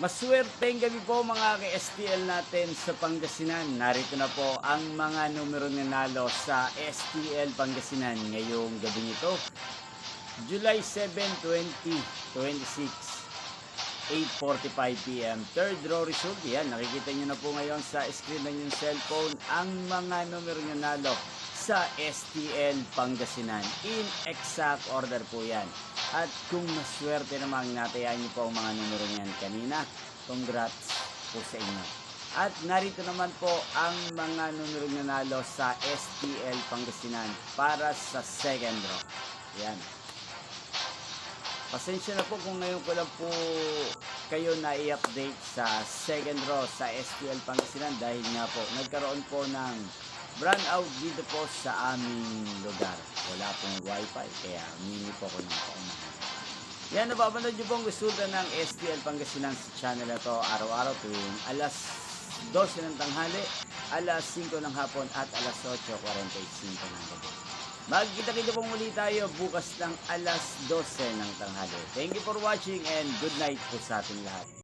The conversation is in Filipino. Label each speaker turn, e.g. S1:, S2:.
S1: Maswerteng gabi po mga ka-STL natin sa Pangasinan. Narito na po ang mga numero nanalo sa STL Pangasinan ngayong gabi nito. July 7, 2026, 8:45 PM. Third row result. Yan, nakikita nyo na po ngayon sa screen ng yung cellphone ang mga numero nanalo sa STL Pangasinan. In exact order po yan. At kung maswerte namang natayaan niyo po ang mga numero niyan kanina, congrats po sa inyo. At narito naman po ang mga numero nanalo sa STL Pangasinan para sa second row. Yan. Pasensya na po kung ngayon ko lang po kayo na i-update sa second row sa STL Pangasinan dahil nga po nagkaroon po ng brownout dito po sa aming lugar. Wala pong wifi kaya humingi po ko ng paunahan. Yan, napapanood nyo pong resulta ng STL Pangasinan sa channel na to araw-araw tuwing alas 12 ng tanghali, alas 5 ng hapon at alas 8:45 ng gabi. Magkita-kita pong muli tayo bukas ng alas 12 ng tanghali. Thank you for watching and good night po sa ating lahat.